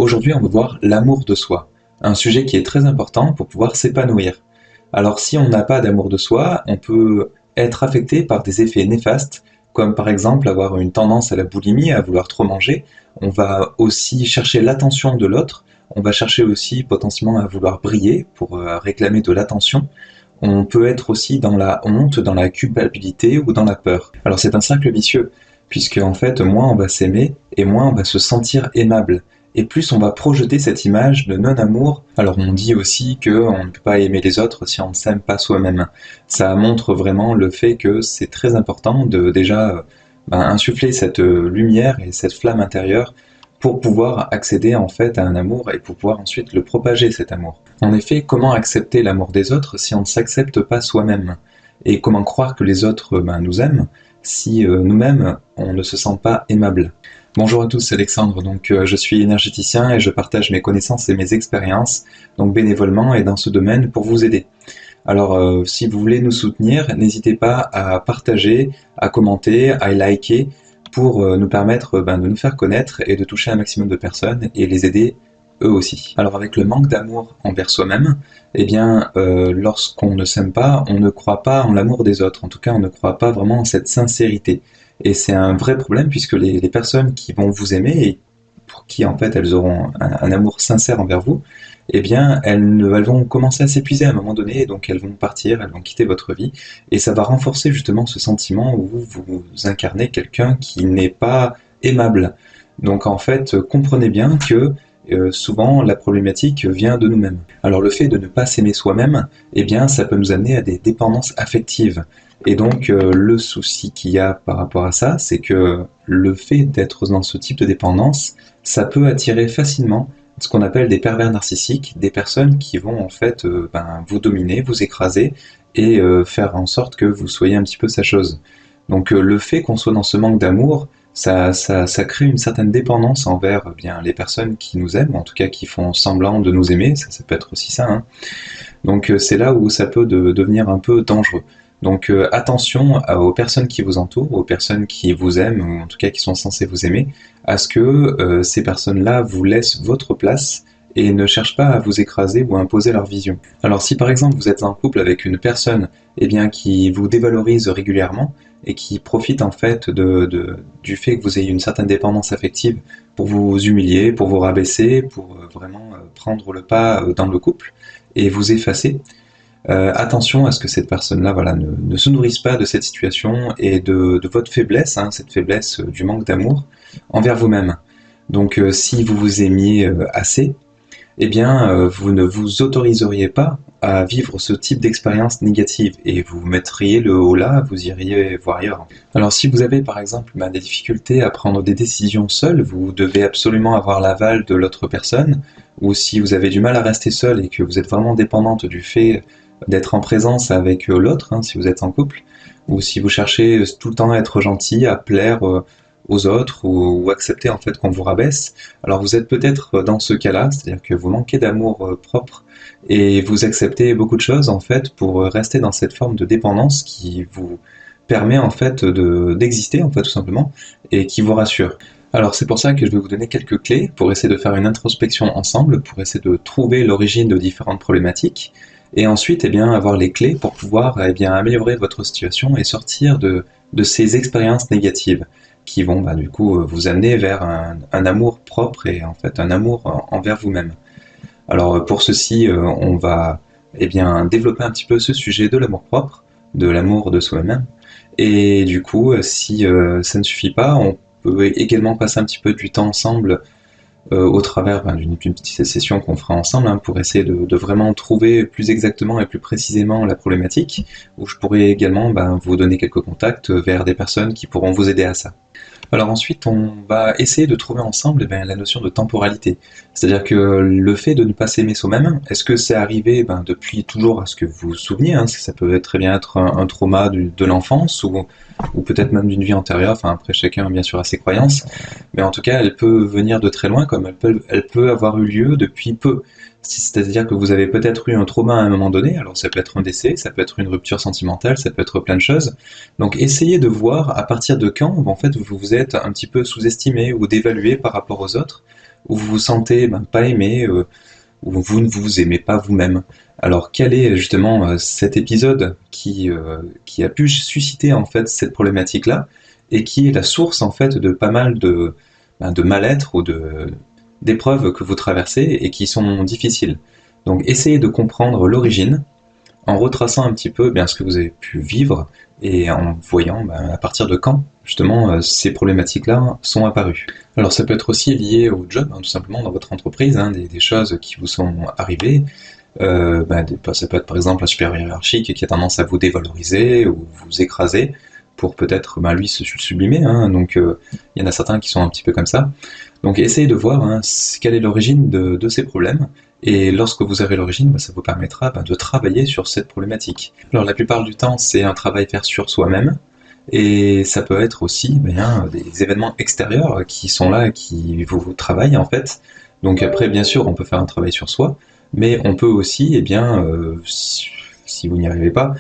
Aujourd'hui, on va voir l'amour de soi, un sujet qui est très important pour pouvoir s'épanouir. Alors si on n'a pas d'amour de soi, on peut être affecté par des effets néfastes, comme par exemple avoir une tendance à la boulimie, à vouloir trop manger. On va aussi chercher l'attention de l'autre, on va chercher aussi potentiellement à vouloir briller pour réclamer de l'attention. On peut être aussi dans la honte, dans la culpabilité ou dans la peur. Alors c'est un cercle vicieux, puisque en fait, moins on va s'aimer et moins on va se sentir aimable. Et plus on va projeter cette image de non-amour. Alors on dit aussi qu'on ne peut pas aimer les autres si on ne s'aime pas soi-même. Ça montre vraiment le fait que c'est très important de déjà insuffler cette lumière et cette flamme intérieure pour pouvoir accéder en fait à un amour et pour pouvoir ensuite le propager, cet amour. En effet, comment accepter l'amour des autres si on ne s'accepte pas soi-même? Et comment croire que les autres nous aiment si nous-mêmes on ne se sent pas aimable? Bonjour à tous, c'est Alexandre, donc je suis énergéticien et je partage mes connaissances et mes expériences, donc bénévolement et dans ce domaine pour vous aider. Alors si vous voulez nous soutenir, n'hésitez pas à partager, à commenter, à liker, pour nous permettre de nous faire connaître et de toucher un maximum de personnes et les aider eux aussi. Alors avec le manque d'amour envers soi-même, eh bien lorsqu'on ne s'aime pas, on ne croit pas en l'amour des autres, en tout cas on ne croit pas vraiment en cette sincérité. Et c'est un vrai problème puisque les personnes qui vont vous aimer et pour qui en fait elles auront un amour sincère envers vous, eh bien elles vont commencer à s'épuiser à un moment donné, et donc elles vont partir, elles vont quitter votre vie, et ça va renforcer justement ce sentiment où vous incarnez quelqu'un qui n'est pas aimable. Donc en fait, comprenez bien que souvent la problématique vient de nous-mêmes. Alors le fait de ne pas s'aimer soi-même, eh bien ça peut nous amener à des dépendances affectives. Et donc le souci qu'il y a par rapport à ça, c'est que le fait d'être dans ce type de dépendance, ça peut attirer facilement ce qu'on appelle des pervers narcissiques, des personnes qui vont en fait vous dominer, vous écraser et faire en sorte que vous soyez un petit peu sa chose. Donc le fait qu'on soit dans ce manque d'amour, ça crée une certaine dépendance envers bien les personnes qui nous aiment, en tout cas qui font semblant de nous aimer, ça peut être aussi ça, hein. Donc c'est là où ça peut devenir un peu dangereux. Donc attention aux personnes qui vous entourent, aux personnes qui vous aiment, ou en tout cas qui sont censées vous aimer, à ce que ces personnes-là vous laissent votre place et ne cherchent pas à vous écraser ou à imposer leur vision. Alors si par exemple vous êtes en couple avec une personne qui vous dévalorise régulièrement et qui profite en fait du fait que vous ayez une certaine dépendance affective pour vous humilier, pour vous rabaisser, pour vraiment prendre le pas dans le couple et vous effacer, attention à ce que cette personne-là ne se nourrisse pas de cette situation et de votre faiblesse, cette faiblesse du manque d'amour envers vous-même. Donc si vous vous aimiez assez, eh bien vous ne vous autoriseriez pas à vivre ce type d'expérience négative et vous mettriez le haut là, vous iriez voir ailleurs. Alors si vous avez par exemple des difficultés à prendre des décisions seul, vous devez absolument avoir l'aval de l'autre personne, ou si vous avez du mal à rester seul et que vous êtes vraiment dépendante du fait d'être en présence avec l'autre, si vous êtes en couple, ou si vous cherchez tout le temps à être gentil, à plaire aux autres, ou accepter en fait qu'on vous rabaisse, alors vous êtes peut-être dans ce cas-là, c'est-à-dire que vous manquez d'amour propre et vous acceptez beaucoup de choses en fait pour rester dans cette forme de dépendance qui vous permet en fait d'exister en fait tout simplement et qui vous rassure. Alors c'est pour ça que je vais vous donner quelques clés pour essayer de faire une introspection ensemble, pour essayer de trouver l'origine de différentes problématiques, et ensuite avoir les clés pour pouvoir améliorer votre situation et sortir de ces expériences négatives qui vont du coup vous amener vers un amour propre et en fait un amour envers vous-même. Alors pour ceci, on va développer un petit peu ce sujet de l'amour propre, de l'amour de soi-même, et du coup si ça ne suffit pas, on peut également passer un petit peu du temps ensemble au travers d'une petite session qu'on fera ensemble pour essayer de vraiment trouver plus exactement et plus précisément la problématique, où je pourrai également vous donner quelques contacts vers des personnes qui pourront vous aider à ça. Alors ensuite, on va essayer de trouver ensemble la notion de temporalité. C'est-à-dire que le fait de ne pas s'aimer soi-même, est-ce que c'est arrivé depuis toujours à ce que vous vous souveniez, ça peut très bien être un trauma de l'enfance, ou peut-être même d'une vie antérieure, après chacun bien sûr a ses croyances, mais en tout cas elle peut venir de très loin, comme elle peut avoir eu lieu depuis peu. C'est-à-dire que vous avez peut-être eu un trauma à un moment donné, alors ça peut être un décès, ça peut être une rupture sentimentale, ça peut être plein de choses. Donc essayez de voir à partir de quand en fait vous vous êtes un petit peu sous-estimé ou dévalué par rapport aux autres, où vous vous sentez pas aimé, où vous ne vous aimez pas vous-même. Alors quel est justement cet épisode qui a pu susciter en fait cette problématique-là et qui est la source en fait de pas mal de mal-être ou d'épreuves que vous traversez et qui sont difficiles. Donc essayez de comprendre l'origine en retraçant un petit peu ce que vous avez pu vivre et en voyant à partir de quand justement ces problématiques-là sont apparues. Alors ça peut être aussi lié au job, tout simplement dans votre entreprise, des choses qui vous sont arrivées. Ça peut être par exemple un supérieur hiérarchique qui a tendance à vous dévaloriser ou vous écraser pour peut-être lui se sublimer. Donc il y en a certains qui sont un petit peu comme ça. Donc essayez de voir quelle est l'origine de ces problèmes. Et lorsque vous avez l'origine, ça vous permettra de travailler sur cette problématique. Alors la plupart du temps, c'est un travail faire sur soi-même, et ça peut être aussi des événements extérieurs qui sont là, qui vous travaillent en fait. Donc après, bien sûr, on peut faire un travail sur soi, mais on peut aussi, si vous n'y arrivez pas,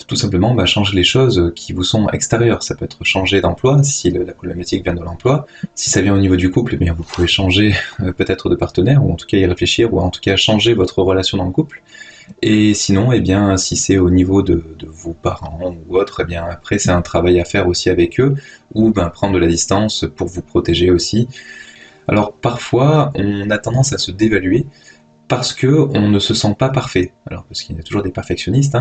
tout simplement changer les choses qui vous sont extérieures. Ça peut être changer d'emploi, si la problématique vient de l'emploi. Si ça vient au niveau du couple, vous pouvez changer peut-être de partenaire, ou en tout cas y réfléchir, ou en tout cas changer votre relation dans le couple. Et sinon, si c'est au niveau de vos parents ou autres, après c'est un travail à faire aussi avec eux, ou prendre de la distance pour vous protéger aussi. Alors parfois, on a tendance à se dévaluer parce que on ne se sent pas parfait. Alors parce qu'il y a toujours des perfectionnistes,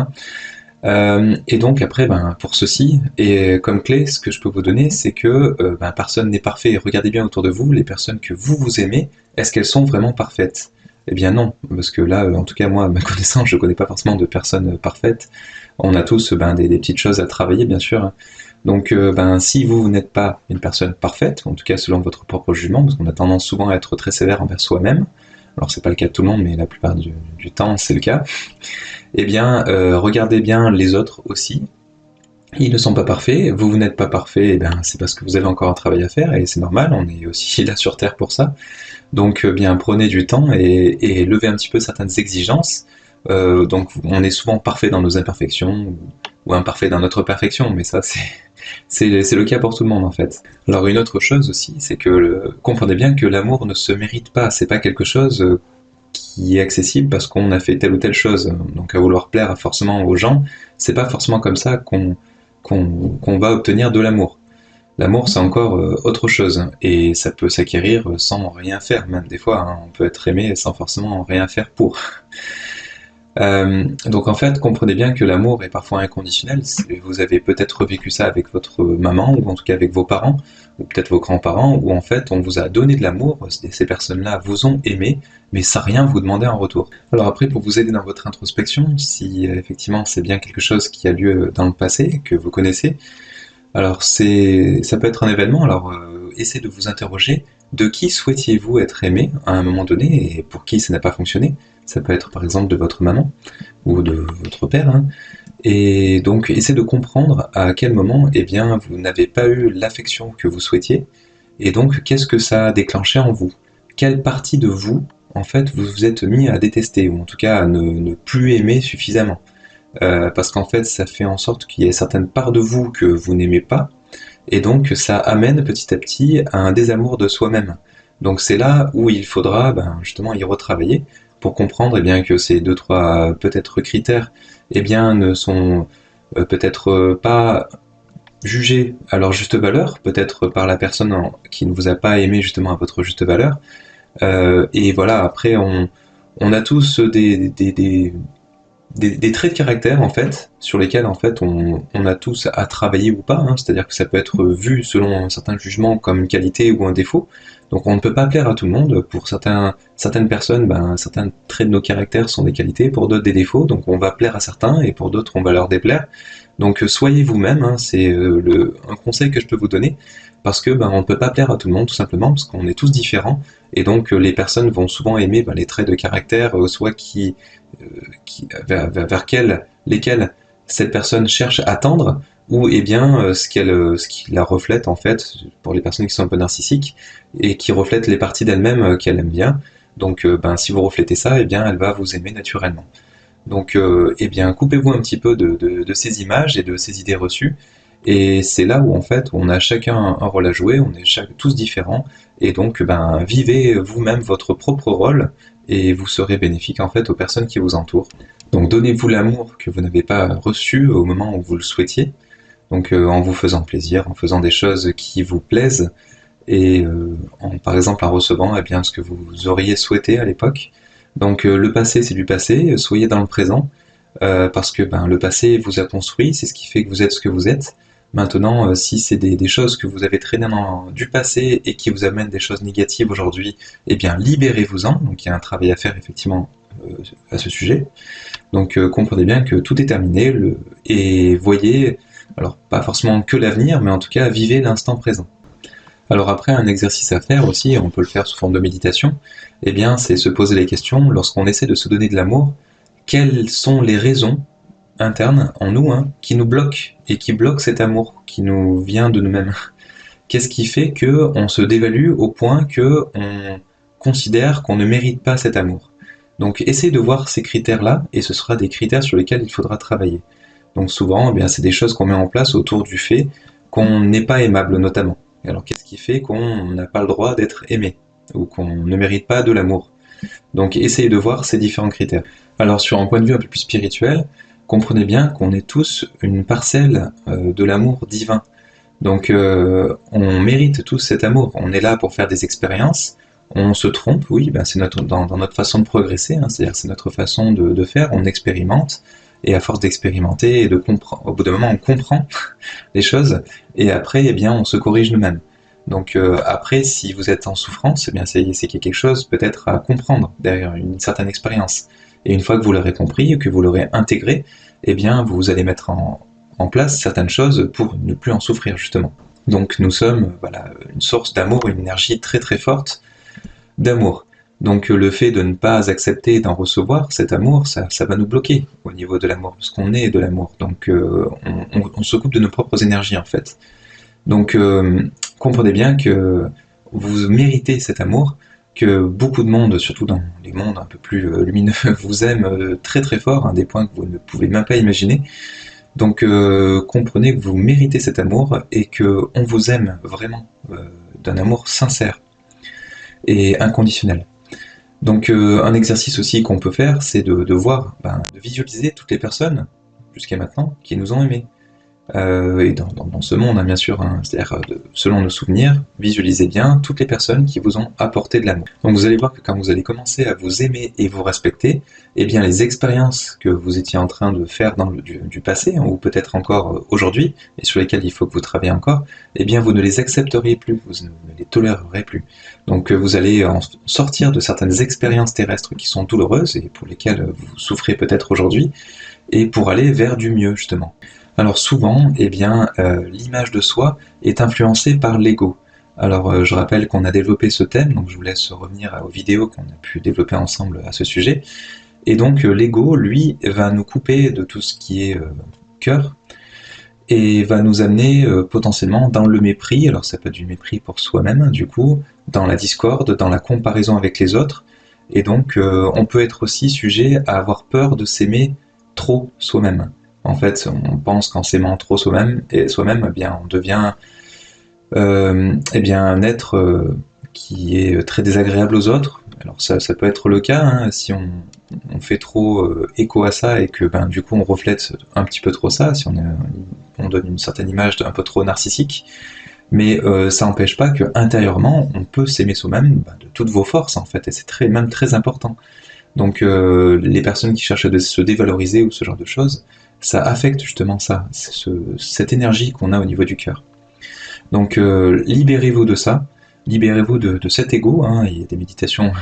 et donc après, pour ceci, et comme clé, ce que je peux vous donner, c'est que personne n'est parfait. Regardez bien autour de vous, les personnes que vous aimez, est-ce qu'elles sont vraiment parfaites? Eh bien non, parce que là, en tout cas moi, à ma connaissance, je connais pas forcément de personnes parfaites. On a tous des petites choses à travailler, bien sûr. Donc si vous n'êtes pas une personne parfaite, en tout cas selon votre propre jugement, parce qu'on a tendance souvent à être très sévère envers soi-même, alors c'est pas le cas de tout le monde, mais la plupart du temps c'est le cas, regardez bien les autres aussi. Ils ne sont pas parfaits, vous n'êtes pas parfait, c'est parce que vous avez encore un travail à faire, et c'est normal, on est aussi là sur Terre pour ça. Donc prenez du temps et levez un petit peu certaines exigences. Donc on est souvent parfait dans nos imperfections, ou imparfait dans notre perfection, mais ça c'est le cas pour tout le monde en fait. Alors une autre chose aussi, c'est que comprenez bien que l'amour ne se mérite pas, c'est pas quelque chose qui est accessible parce qu'on a fait telle ou telle chose. Donc à vouloir plaire forcément aux gens, c'est pas forcément comme ça qu'on va obtenir de l'amour. L'amour, c'est encore autre chose, et ça peut s'acquérir sans rien faire, même des fois, on peut être aimé sans forcément rien faire pour. Donc en fait, comprenez bien que l'amour est parfois inconditionnel. Vous avez peut-être vécu ça avec votre maman, ou en tout cas avec vos parents, ou peut-être vos grands-parents, où en fait on vous a donné de l'amour, ces personnes-là vous ont aimé, mais sans rien vous demander en retour. Alors après, pour vous aider dans votre introspection, si effectivement c'est bien quelque chose qui a lieu dans le passé, que vous connaissez, alors ça peut être un événement, alors essayez de vous interroger, de qui souhaitiez-vous être aimé à un moment donné, et pour qui ça n'a pas fonctionné. Ça peut être par exemple de votre maman, ou de votre père, et donc essayez de comprendre à quel moment vous n'avez pas eu l'affection que vous souhaitiez, et donc qu'est-ce que ça a déclenché en vous. Quelle partie de vous, en fait, vous vous êtes mis à détester, ou en tout cas à ne plus aimer suffisamment. Parce qu'en fait ça fait en sorte qu'il y ait certaines parts de vous que vous n'aimez pas, et donc ça amène petit à petit à un désamour de soi-même. Donc c'est là où il faudra justement y retravailler pour comprendre que ces deux trois peut-être critères ne sont peut-être pas jugés à leur juste valeur, peut-être par la personne qui ne vous a pas aimé justement à votre juste valeur. Et voilà, après on a tous des traits de caractère en fait, sur lesquels en fait on a tous à travailler ou pas, c'est-à-dire que ça peut être vu selon un certain jugement comme une qualité ou un défaut. Donc on ne peut pas plaire à tout le monde. Pour certaines personnes, certains traits de nos caractères sont des qualités, pour d'autres des défauts, donc on va plaire à certains et pour d'autres on va leur déplaire. Donc soyez vous-même, c'est un conseil que je peux vous donner, parce que on ne peut pas plaire à tout le monde tout simplement, parce qu'on est tous différents, et donc les personnes vont souvent aimer les traits de caractère, soit vers lesquels cette personne cherche à tendre, ou ce qui la reflète en fait, pour les personnes qui sont un peu narcissiques, et qui reflètent les parties d'elle-même qu'elle aime bien. Donc si vous reflétez ça, elle va vous aimer naturellement. Donc coupez-vous un petit peu de ces images et de ces idées reçues, Et c'est là où en fait on a chacun un rôle à jouer, on est tous différents, et donc vivez vous-même votre propre rôle, et vous serez bénéfique en fait aux personnes qui vous entourent. Donc donnez-vous l'amour que vous n'avez pas reçu au moment où vous le souhaitiez, donc en vous faisant plaisir, en faisant des choses qui vous plaisent, et par exemple en recevant ce que vous auriez souhaité à l'époque. Donc le passé c'est du passé, soyez dans le présent, parce que le passé vous a construit, c'est ce qui fait que vous êtes ce que vous êtes. Maintenant, si c'est des choses que vous avez traînées du passé et qui vous amènent des choses négatives aujourd'hui, eh bien libérez-vous-en. Donc il y a un travail à faire effectivement à ce sujet. Donc comprenez bien que tout est terminé et voyez, alors pas forcément que l'avenir, mais en tout cas vivez l'instant présent. Alors après, un exercice à faire aussi, on peut le faire sous forme de méditation, eh bien c'est se poser les questions, lorsqu'on essaie de se donner de l'amour, quelles sont les raisons internes en nous qui nous bloquent et qui bloquent cet amour qui nous vient de nous-mêmes. Qu'est-ce qui fait qu'on se dévalue au point qu'on considère qu'on ne mérite pas cet amour? Donc essayez de voir ces critères-là, et ce sera des critères sur lesquels il faudra travailler. Donc souvent, c'est des choses qu'on met en place autour du fait qu'on n'est pas aimable notamment. Alors qu'est-ce qui fait qu'on n'a pas le droit d'être aimé, ou qu'on ne mérite pas de l'amour? Donc essayez de voir ces différents critères. Alors sur un point de vue un peu plus spirituel, comprenez bien qu'on est tous une parcelle de l'amour divin. Donc on mérite tous cet amour, on est là pour faire des expériences, on se trompe, oui, c'est dans notre façon de progresser, c'est-à-dire c'est notre façon de faire, on expérimente, et à force d'expérimenter et de comprendre, au bout d'un moment on comprend les choses, et après on se corrige nous-mêmes. Donc après, si vous êtes en souffrance, c'est qu'il y a quelque chose peut-être à comprendre derrière une certaine expérience. Et une fois que vous l'aurez compris, que vous l'aurez intégré, vous allez mettre en place certaines choses pour ne plus en souffrir justement. Donc nous sommes une source d'amour, une énergie très très forte d'amour. Donc le fait de ne pas accepter d'en recevoir cet amour, ça va nous bloquer au niveau de l'amour, parce qu'on est de l'amour. Donc on se coupe de nos propres énergies en fait. Donc comprenez bien que vous méritez cet amour, que beaucoup de monde, surtout dans les mondes un peu plus lumineux, vous aiment très très fort, à des points que vous ne pouvez même pas imaginer. Donc comprenez que vous méritez cet amour et qu'on vous aime vraiment d'un amour sincère et inconditionnel. Donc un exercice aussi qu'on peut faire, c'est de voir, de visualiser toutes les personnes, jusqu'à maintenant, qui nous ont aimés. Et dans ce monde, bien sûr, c'est-à-dire selon nos souvenirs, visualisez bien toutes les personnes qui vous ont apporté de l'amour. Donc vous allez voir que quand vous allez commencer à vous aimer et vous respecter, les expériences que vous étiez en train de faire du passé, ou peut-être encore aujourd'hui, et sur lesquelles il faut que vous travaillez encore, vous ne les accepteriez plus, vous ne les tolérerez plus. Donc vous allez en sortir de certaines expériences terrestres qui sont douloureuses et pour lesquelles vous souffrez peut-être aujourd'hui, et pour aller vers du mieux justement. Alors souvent, l'image de soi est influencée par l'ego. Alors je rappelle qu'on a développé ce thème, donc je vous laisse revenir aux vidéos qu'on a pu développer ensemble à ce sujet. Et donc l'ego, lui, va nous couper de tout ce qui est cœur, et va nous amener potentiellement dans le mépris. Alors ça peut être du mépris pour soi-même, du coup, dans la discorde, dans la comparaison avec les autres, et donc on peut être aussi sujet à avoir peur de s'aimer trop soi-même. En fait, on pense qu'en s'aimant trop soi-même, on devient un être qui est très désagréable aux autres. Alors ça peut être le cas, si on fait trop écho à ça et que du coup on reflète un petit peu trop ça, si on donne une certaine image un peu trop narcissique. Mais ça n'empêche pas qu'intérieurement, on peut s'aimer soi-même de toutes vos forces en fait, et c'est même très important. Donc les personnes qui cherchent à se dévaloriser ou ce genre de choses, ça affecte justement ça, cette énergie qu'on a au niveau du cœur. Donc libérez-vous de ça, libérez-vous de cet ego, il y a des méditations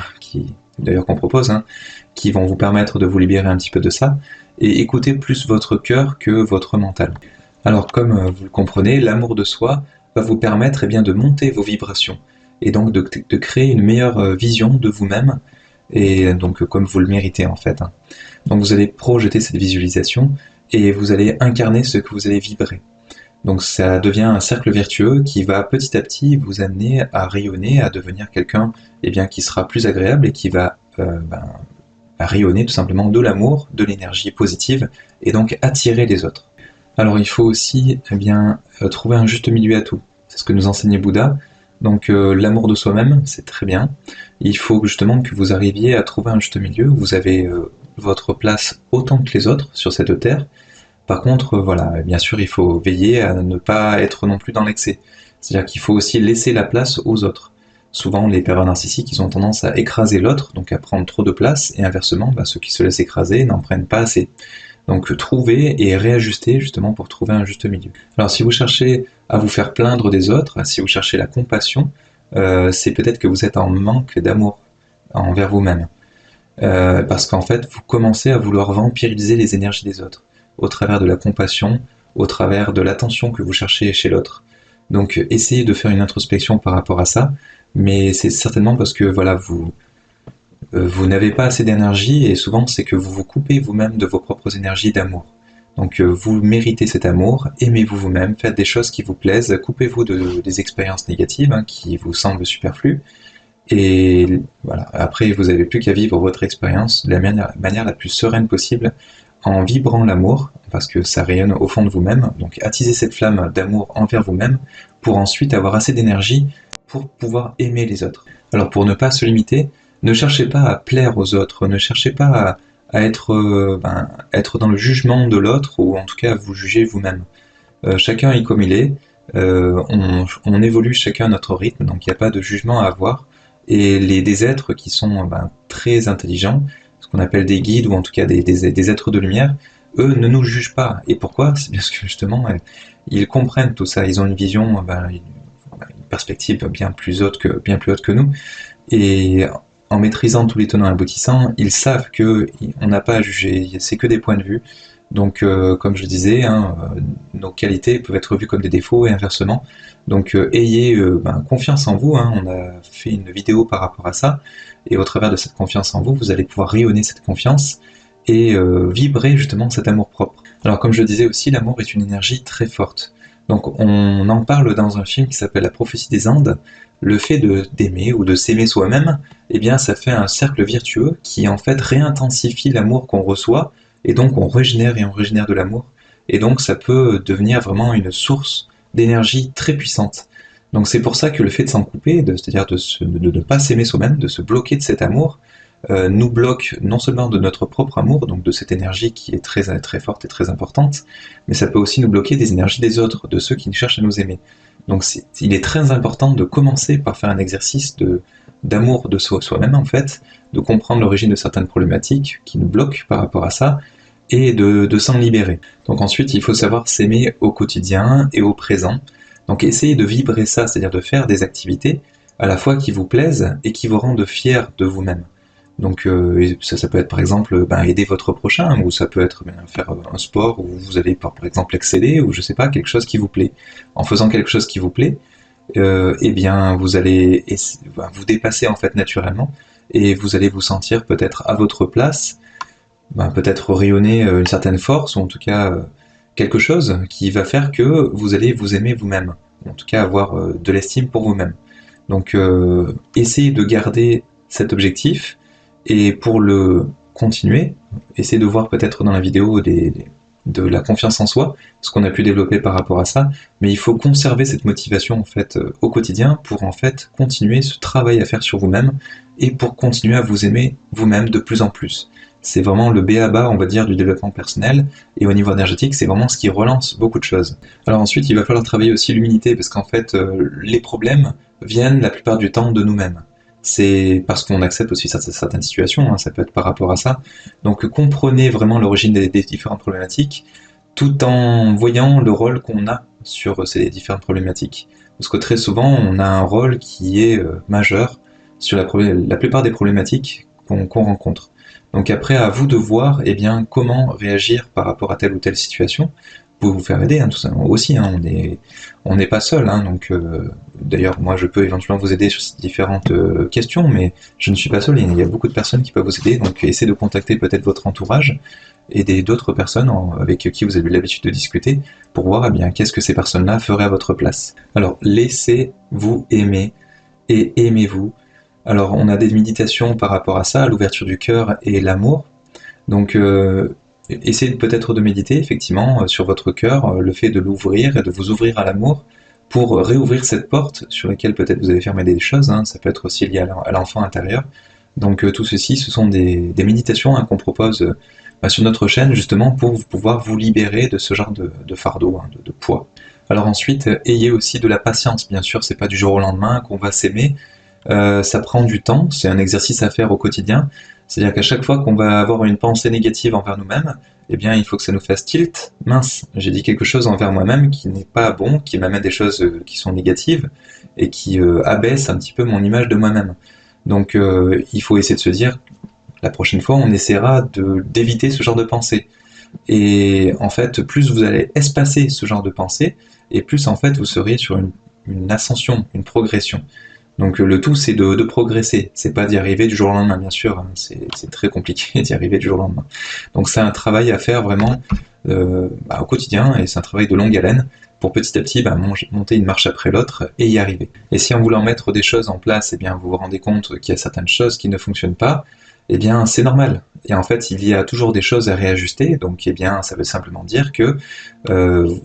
d'ailleurs qu'on propose, qui vont vous permettre de vous libérer un petit peu de ça, et écoutez plus votre cœur que votre mental. Alors comme vous le comprenez, l'amour de soi va vous permettre de monter vos vibrations, et donc de créer une meilleure vision de vous-même, et donc comme vous le méritez en fait. Donc vous allez projeter cette visualisation, et vous allez incarner ce que vous allez vibrer. Donc ça devient un cercle vertueux qui va petit à petit vous amener à rayonner, à devenir quelqu'un qui sera plus agréable et qui va à rayonner tout simplement de l'amour, de l'énergie positive, et donc attirer les autres. Alors il faut aussi trouver un juste milieu à tout. C'est ce que nous enseignait Bouddha. Donc l'amour de soi-même, c'est très bien. Il faut justement que vous arriviez à trouver un juste milieu. Vous avez votre place autant que les autres sur cette terre. Par contre, voilà, bien sûr, il faut veiller à ne pas être non plus dans l'excès. C'est-à-dire qu'il faut aussi laisser la place aux autres. Souvent, les pervers narcissiques, ils ont tendance à écraser l'autre, donc à prendre trop de place, et inversement, ceux qui se laissent écraser n'en prennent pas assez. Donc trouver et réajuster justement pour trouver un juste milieu. Alors si vous cherchez à vous faire plaindre des autres, si vous cherchez la compassion, c'est peut-être que vous êtes en manque d'amour envers vous-même. Parce qu'en fait, vous commencez à vouloir vampiriser les énergies des autres, au travers de la compassion, au travers de l'attention que vous cherchez chez l'autre. Donc essayez de faire une introspection par rapport à ça, mais c'est certainement parce que voilà, vous n'avez pas assez d'énergie et souvent c'est que vous vous coupez vous-même de vos propres énergies d'amour. Donc vous méritez cet amour, aimez-vous vous-même, faites des choses qui vous plaisent, coupez-vous des expériences négatives qui vous semblent superflues. Et voilà, après vous n'avez plus qu'à vivre votre expérience de la manière la plus sereine possible, en vibrant l'amour, parce que ça rayonne au fond de vous-même. Donc attisez cette flamme d'amour envers vous-même pour ensuite avoir assez d'énergie pour pouvoir aimer les autres. Alors pour ne pas se limiter, ne cherchez pas à plaire aux autres, ne cherchez pas à être dans le jugement de l'autre, ou en tout cas à vous juger vous-même. Chacun est comme il est, on évolue chacun à notre rythme, donc il n'y a pas de jugement à avoir. Et des êtres qui sont très intelligents, ce qu'on appelle des guides, ou en tout cas des êtres de lumière, eux ne nous jugent pas. Et pourquoi? C'est parce que justement, ils comprennent tout ça, ils ont une vision, une perspective bien plus haute que nous. Et en maîtrisant tous les tenants et aboutissants, ils savent que on n'a pas à juger, c'est que des points de vue. Donc, comme je le disais, nos qualités peuvent être vues comme des défauts et inversement. Donc, ayez confiance en vous. On a fait une vidéo par rapport à ça, et au travers de cette confiance en vous, vous allez pouvoir rayonner cette confiance et vibrer justement cet amour propre. Alors, comme je le disais aussi, l'amour est une énergie très forte. Donc, on en parle dans un film qui s'appelle La prophétie des Andes. Le fait d'aimer ou de s'aimer soi-même, eh bien, ça fait un cercle virtueux qui en fait réintensifie l'amour qu'on reçoit, et donc on régénère et on régénère de l'amour, et donc ça peut devenir vraiment une source d'énergie très puissante. Donc c'est pour ça que le fait de s'en couper, c'est-à-dire de ne pas s'aimer soi-même, de se bloquer de cet amour, nous bloque non seulement de notre propre amour, donc de cette énergie qui est très, très forte et très importante, mais ça peut aussi nous bloquer des énergies des autres, de ceux qui cherchent à nous aimer. Donc il est très important de commencer par faire un exercice d'amour de soi-même en fait, de comprendre l'origine de certaines problématiques qui nous bloquent par rapport à ça, et de s'en libérer. Donc ensuite, il faut savoir s'aimer au quotidien et au présent. Donc essayez de vibrer ça, c'est-à-dire de faire des activités à la fois qui vous plaisent et qui vous rendent fiers de vous-même. Donc ça peut être par exemple aider votre prochain, ou ça peut être faire un sport où vous allez par exemple exceller, ou je sais pas, quelque chose qui vous plaît. En faisant quelque chose qui vous plaît, eh bien vous allez vous dépasser en fait naturellement, et vous allez vous sentir peut-être à votre place, peut-être rayonner une certaine force, ou en tout cas quelque chose qui va faire que vous allez vous aimer vous-même, ou en tout cas avoir de l'estime pour vous-même. Donc essayez de garder cet objectif, et pour le continuer, essayez de voir peut-être dans la vidéo de la confiance en soi, ce qu'on a pu développer par rapport à ça, mais il faut conserver cette motivation en fait au quotidien pour en fait continuer ce travail à faire sur vous-même, et pour continuer à vous aimer vous-même de plus en plus. C'est vraiment le b.a.-ba, on va dire, du développement personnel, et au niveau énergétique, c'est vraiment ce qui relance beaucoup de choses. Alors ensuite, il va falloir travailler aussi l'humilité, parce qu'en fait, les problèmes viennent la plupart du temps de nous-mêmes. C'est parce qu'on accepte aussi certaines situations, ça peut être par rapport à ça. Donc comprenez vraiment l'origine des différentes problématiques, tout en voyant le rôle qu'on a sur ces différentes problématiques. Parce que très souvent, on a un rôle qui est majeur sur la plupart des problématiques qu'on rencontre. Donc après, à vous de voir comment réagir par rapport à telle ou telle situation pour vous faire aider, tout ça aussi. On n'est pas seul. Donc d'ailleurs, moi, je peux éventuellement vous aider sur ces différentes questions, mais je ne suis pas seul. Il y a beaucoup de personnes qui peuvent vous aider. Donc essayez de contacter peut-être votre entourage, et d'autres personnes avec qui vous avez l'habitude de discuter, pour voir qu'est-ce que ces personnes-là feraient à votre place. Alors laissez-vous aimer et aimez-vous. Alors on a des méditations par rapport à ça, l'ouverture du cœur et l'amour. Donc Essayez peut-être de méditer, effectivement, sur votre cœur, le fait de l'ouvrir et de vous ouvrir à l'amour pour réouvrir cette porte sur laquelle peut-être vous avez fermé des choses, hein, ça peut être aussi lié à l'enfant intérieur. Donc tout ceci, ce sont des méditations hein, qu'on propose sur notre chaîne justement pour pouvoir vous libérer de ce genre de fardeau, hein, de poids. Alors ensuite, ayez aussi de la patience, bien sûr, c'est pas du jour au lendemain qu'on va s'aimer, ça prend du temps, c'est un exercice à faire au quotidien. C'est-à-dire qu'à chaque fois qu'on va avoir une pensée négative envers nous-mêmes, eh bien, il faut que ça nous fasse tilt. Mince, j'ai dit quelque chose envers moi-même qui n'est pas bon, qui m'amène des choses qui sont négatives et qui abaisse un petit peu mon image de moi-même. Donc, il faut essayer de se dire, la prochaine fois, on essaiera d'éviter ce genre de pensée. Et en fait, plus vous allez espacer ce genre de pensée, et plus en fait, vous serez sur une ascension, une progression. Donc le tout c'est de progresser, c'est pas d'y arriver du jour au lendemain bien sûr, hein, c'est très compliqué d'y arriver du jour au lendemain. Donc c'est un travail à faire vraiment au quotidien et c'est un travail de longue haleine pour petit à petit monter une marche après l'autre et y arriver. Et si en voulant mettre des choses en place, eh bien vous vous rendez compte qu'il y a certaines choses qui ne fonctionnent pas, eh bien c'est normal. Et en fait il y a toujours des choses à réajuster, donc eh bien ça veut simplement dire que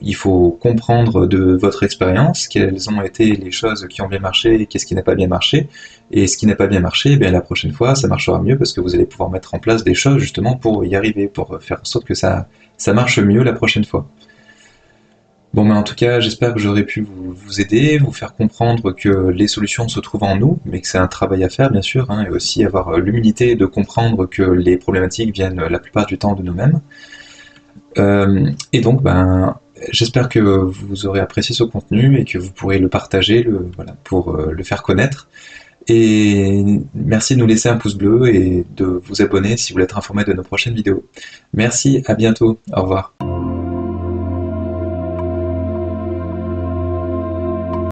il faut comprendre de votre expérience quelles ont été les choses qui ont bien marché et qu'est-ce qui n'a pas bien marché. Et ce qui n'a pas bien marché, eh bien, la prochaine fois, ça marchera mieux parce que vous allez pouvoir mettre en place des choses justement pour y arriver, pour faire en sorte que ça marche mieux la prochaine fois. Bon, mais en tout cas, j'espère que j'aurai pu vous aider, vous faire comprendre que les solutions se trouvent en nous, mais que c'est un travail à faire, bien sûr, hein, et aussi avoir l'humilité de comprendre que les problématiques viennent la plupart du temps de nous-mêmes. Et donc, j'espère que vous aurez apprécié ce contenu et que vous pourrez le partager voilà, pour le faire connaître. Et merci de nous laisser un pouce bleu et de vous abonner si vous voulez être informé de nos prochaines vidéos. Merci, à bientôt, au revoir.